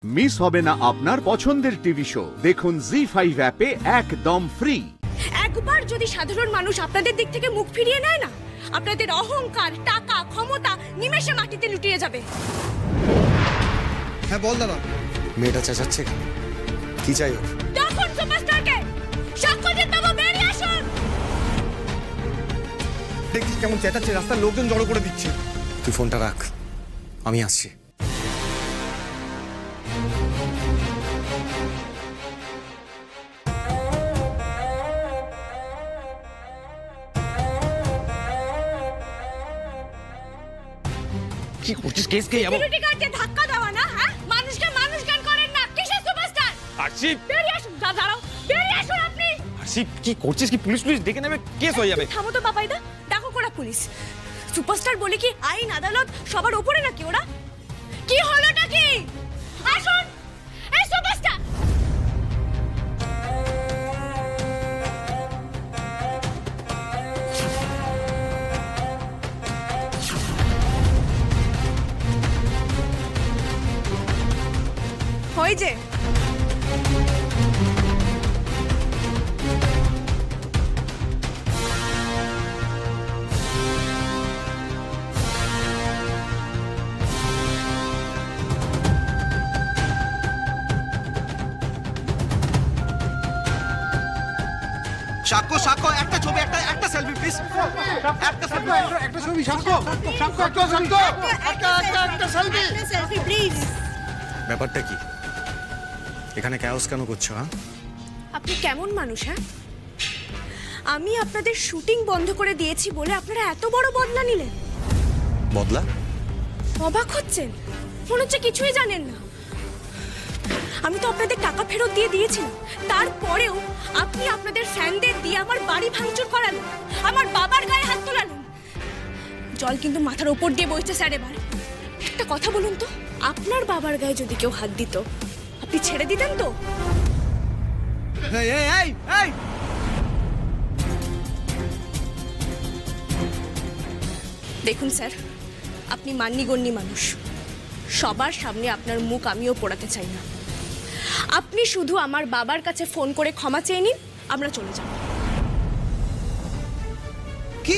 Miss হবে না আপনার পছন্দের টিভি শো। দেখুন জি5 অ্যাপে একদম ফ্রি। একবার যদি সাধারণ মানুষ আপনাদের দিক থেকে মুখ ফিরিয়ে নেয় না, আপনাদের অহংকার, টাকা, ক্ষমতা নিমেষে মাটিতে লুটিয়ে যাবে। হ্যাঁ বল দাদা। মেয়েটা চেঁচাচ্ছে কেন? কি চাই ওর? তখন সুপারস্টারকে সাক্ষ্যজিৎ বাবু বেরিয়ে আসুন। দেখছিস কেমন চেঁচাচ্ছে, রাস্তার লোকজন জড়ো করে দিচ্ছে। তুই ফোনটা রাখ, আমি আসছি। কি করছিস? কেস কে যাবো? সিকিউরিটি গার্ডকে ধাক্কা দেওয়া না, হ্যাঁ? মানুষকে মানুষ জ্ঞান করেন না। কিসের সুপারস্টার? আরশি বেরিয়ে আসুন। দাঁড়াও, বেরিয়ে আসুন আপনি। আরশি কি করছিস? কি পুলিশ ডেকে নেবে, কেস হয়ে যাবে। থামো তো বাবাইদা, ডাকো করা পুলিশ। সুপারস্টার বলে কি আইন আদালত সবার উপরে নাকি ওরা? কি হলোটা কি? আসুন এই সুপারস্টার। হয় যে সাক্ষ্য সাক্ষ্য, একটা ছবি, একটা সেলফি প্লিজ। একটা সেলফি, একটা ছবি। সাক্ষ্য সাক্ষ্য, একটা সাক্ষ্য, একটা সেলফি প্লিজ। ব্যাপারটা কি? এখানে ক্যাওস কেন করছো? হ্যাঁ, আপনি কেমন মানুষ? হ্যাঁ, আমি আপনাদের শুটিং বন্ধ করে দিয়েছি বলে আপনারা এত বড় বদলা নিলেন। বদলা? অবাক হচ্ছেন? মনে হচ্ছে কিছুই জানেন না। আমি তো আপনাদের টাকা ফেরত দিয়ে দিয়েছিলাম, তারপরেও আপনি আপনাদের ফ্যানদের দিয়ে আমার বাড়ি ভাঙচুর করালেন, আমার বাবার গায়ে হাত তোলালেন। জল কিন্তু মাথার ওপর দিয়ে বইছে স্যার। এবার একটা কথা বলুন তো, আপনার বাবার গায়ে যদি কেউ হাত দিত, আপনি ছেড়ে দিতেন তো? দেখুন স্যার, আপনি মান্যিগণ্যি মানুষ, সবার সামনে আপনার মুখ আমিও পোড়াতে চাই না। আপনি শুধু আমার বাবার কাছে ফোন করে ক্ষমা চেয়ে নিন, আমরা চলে যাব। কি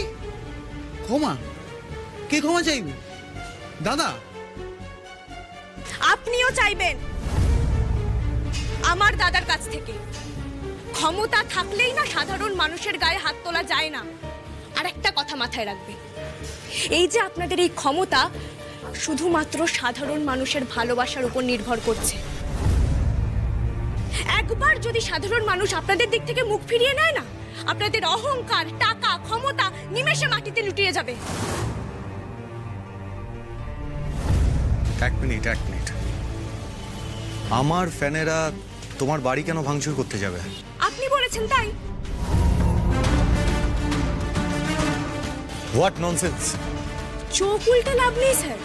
ক্ষমা? কে ক্ষমা চাইবে? দাদা আপনিও চাইবেন আমার দাদার কাছ থেকে। ক্ষমতা থাকলেই না সাধারণ মানুষের গায়ে হাত তোলা যায় না। আর একটা কথা মাথায় রাখবেন, এই যে আপনাদের এই ক্ষমতা শুধুমাত্র সাধারণ মানুষের ভালোবাসার উপর নির্ভর করছে। একবার যদি সাধারণ মানুষ আপনাদের দিক থেকে মুখ ফিরিয়ে নেয় না, আপনাদের অহংকার, টাকা, ক্ষমতা নিমেষে মাটিতে লুটিয়ে যাবে। এক মিনিট। আমার ফ্যানেরা তোমার বাড়ি কেন ভাঙচুর করতে যাবে? আপনি বলেছেন তাই। What nonsense! চোখ উল্টে লাভ নেই স্যার,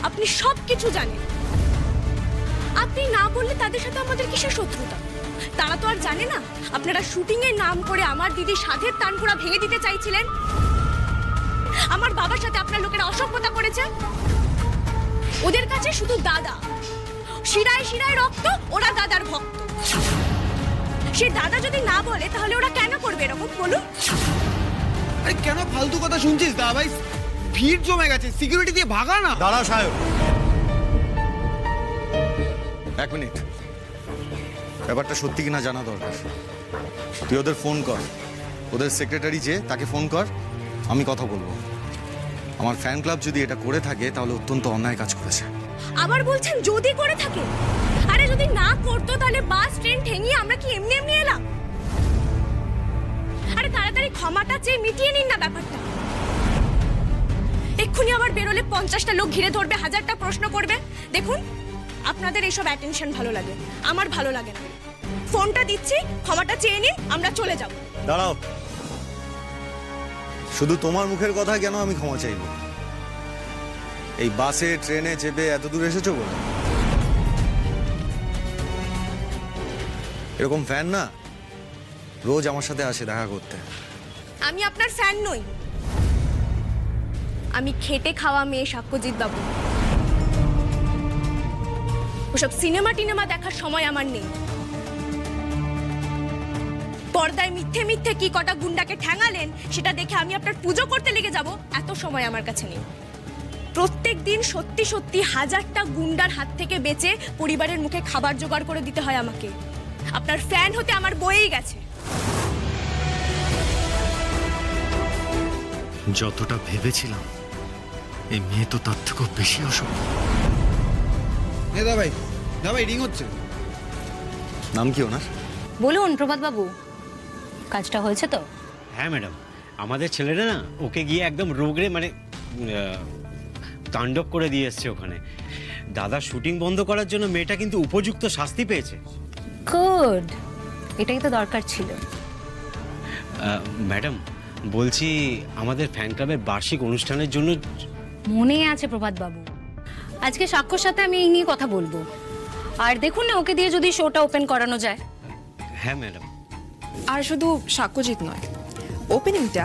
আপনি সব কিছু জানেন। আপনি না বললে তাদের সাথে আমাদের কিসের শত্রুতা? তারা তো আর জানে না আপনারা শুটিং এর নাম করে আমার দিদি সাধের তানপুরা ভেঙে দিতে চাইছিলেন। আমার বাবার সাথে আপনার লোকেরা অসভ্যতা করেছে। ওদের কাছে শুধু দাদা, শিরায় শিরায় রক্ত, ওরা দাদার ভক্ত। সে দাদা যদি না বলে তাহলে ওরা কেন করবে এরকম বলুন? আরে কেন ফালতু কথা শুনছিস দা ভাই? ভিড় জমে গেছে, সিকিউরিটি দিয়ে ভাগা না। দাঁড়া সাহেব, এক মিনিট। ব্যাপারটা সত্যি কিনা জানা দরকার। তুই ওদের ফোন কর, ওদের সেক্রেটারি যে তাকে ফোন কর, আমি কথা বলবো। আমার ফ্যান ক্লাব যদি এটা করে থাকে তাহলে অত্যন্ত অন্যায় কাজ করেছে। আবার বলছেন যদি করে থাকে? আরে যদি না করতো তাহলে বাস ট্রেন ঠেঙিয়ে আমরা কি এমনি এমনি এলাম? আরে তাড়াতাড়ি ক্ষমাটা চেয়ে মিটিয়ে নিন না ব্যাপারটা। এক্ষুনি আবার বেরোলে 50টা লোক ঘিরে ধরবে, 1000টা প্রশ্ন করবে। দেখুন, আপনাদের এইসব অ্যাটেনশন ভালো লাগে, আমার ভালো লাগে না। ফোনটা দিচ্ছি, ক্ষমাটা চেয়ে নিন, আমরা চলে যাব। দাঁড়াও, শুধু তোমার মুখের কথা কেন আমি ক্ষমা চাইব? এই বাসে ট্রেনে চেপে এত দূর এসেছো বলে? এরকম ফ্যান না রোজ আমার সাথে আসে দেখা করতে। আমি আপনার ফ্যান নই, আমি খেটে খাওয়া মেয়ে সাক্ষ্যজিৎ বাবু। ওসব সিনেমা টিনেমা দেখার সময় আমার নেই। পর্দায় মিথ্যে মিথ্যে কি কটা গুন্ডাকে ঠ্যাঙালেন সেটা দেখে আমি আপনার পুজো করতে লেগে যাব, এত সময় আমার কাছে নেই। প্রত্যেক দিন সত্যি সত্যি হাজারটা গুন্ডার হাত থেকে বেঁচে পরিবারের মুখে খাবার জোগাড় করে দিতে হয় আমাকে। আপনার ফ্যান হতে আমার বয়েই গেছে। যতটা ভেবেছিলাম এই মেয়ে তো তার থেকেও বেশি অসভ্য। দাবাই রিং হচ্ছে। নাম কি ওনার? বলুন প্রভাত বাবু, কাজটা হয়েছে তো? হ্যাঁ ম্যাডাম, আমাদের ছেলেরা না ওকে গিয়ে একদম রোগরে মানে তাণ্ডব করে দিয়ে এসছে ওখানে। দাদা শুটিং বন্ধ করার জন্য মেয়েটা কিন্তু উপযুক্ত শাস্তি পেয়েছে। গুড, এটাই তো দরকার ছিল। ম্যাডাম বলছি, আমাদের ফ্যান ক্লাবের বার্ষিক অনুষ্ঠানের জন্য। মনে আছে প্রভাত বাবু, আজকে সাক্ষ্যর সাথে আমি এই নিয়ে কথা বলবো। আর দেখুন না, ওকে দিয়ে যদি শোটা ওপেন করানো যায়। হ্যাঁ ম্যাডাম। আর শুধু সাক্ষ্যজিৎ নয়, ওপেনিংটা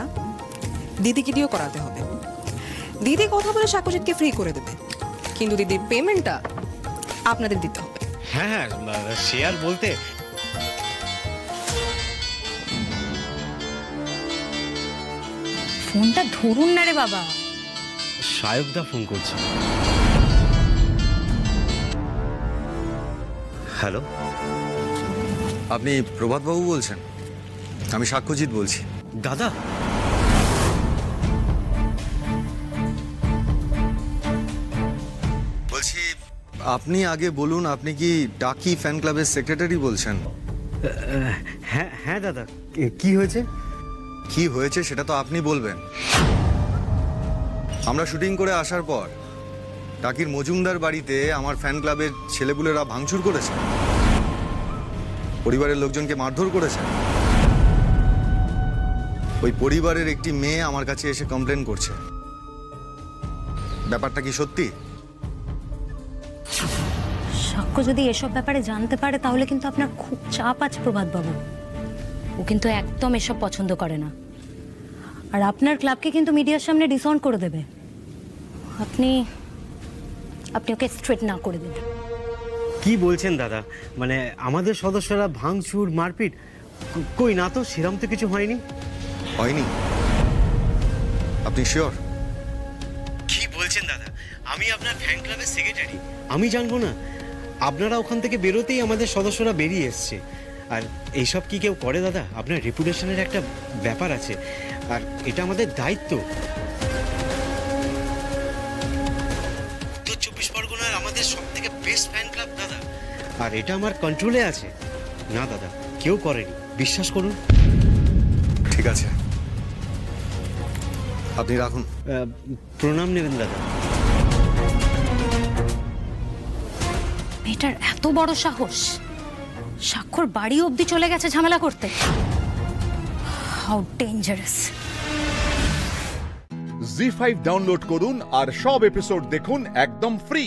দিদিকে দিয়েও করাতে হবে। দিদি কথা বলে সাক্ষ্যজিৎকে ফ্রি করে দেবে, কিন্তু দিদির পেমেন্টটা আপনাদের দিতে হবে। হ্যাঁ হ্যাঁ, শেয়ার বলতে ফোনটা ধরুন না রে বাবা। সায়কদা ফোন করছে। হ্যালো, আপনি প্রভাতবাবু বলছেন? আমি সাক্ষ্যজিৎ বলছি। দাদা, বলছি আপনি আগে বলুন, আপনি কি টাকি ফ্যান ক্লাবের সেক্রেটারি বলছেন? হ্যাঁ হ্যাঁ দাদা, কি হয়েছে? কি হয়েছে সেটা তো আপনি বলবেন। আমরা শুটিং করে আসার পর টাকির মজুমদার বাড়িতে আমার ফ্যান ক্লাবের ছেলেপুলেরা ভাঙচুর করেছে, পরিবারের লোকজনকে মারধর করেছে। ওই পরিবারের একটি মেয়ে আমার কাছে এসে কমপ্লেন করছে। ব্যাপারটা কি সত্যি? সাক্ষ্য যদি এসব ব্যাপারে জানতে পারে তাহলে কিন্তু আপনার খুব চাপ আছে প্রভাত বাবু। ও কিন্তু একদম এসব পছন্দ করে না, আর আপনার ক্লাবকে কিন্তু মিডিয়ার সামনে ডিসঅন করে দেবে। আপনি ওকে স্ট্রেট না করে দিন। কি বলছেন দাদা? মানে আমাদের সদস্যরা ভাঙচুর মারপিট? কই না তো, সেরম তো কিছু হয়নি। হয়নি? আপনি শিওর? কি বলছেন দাদা? আমি আপনার ফ্যান ক্লাবের সেক্রেটারি, আমি জানবো না? আপনারা ওখান থেকে বেরোতেই আমাদের সদস্যরা বেরিয়ে এসছে। আর এইসব কি কেউ করে দাদা? আপনার রেপুটেশনের একটা ব্যাপার আছে, আর এটা আমাদের দায়িত্ব। উত্তর 24 পরগনার আমাদের সব থেকে বেস্ট ফ্যান ক্লাব দাদা, আর এটা আমার কন্ট্রোলে আছে। না দাদা, কেউ করেনি, বিশ্বাস করুন। ঠিক আছে, আপনি রাখুন। প্রণাম নেবেন দাদা। মেয়েটার এত বড় সাহস, সাক্ষর বাড়ি অবধি চলে গেছে ঝামেলা করতে। How dangerous. জি5 ডাউনলোড করুন আর সব এপিসোড দেখুন একদম ফ্রি।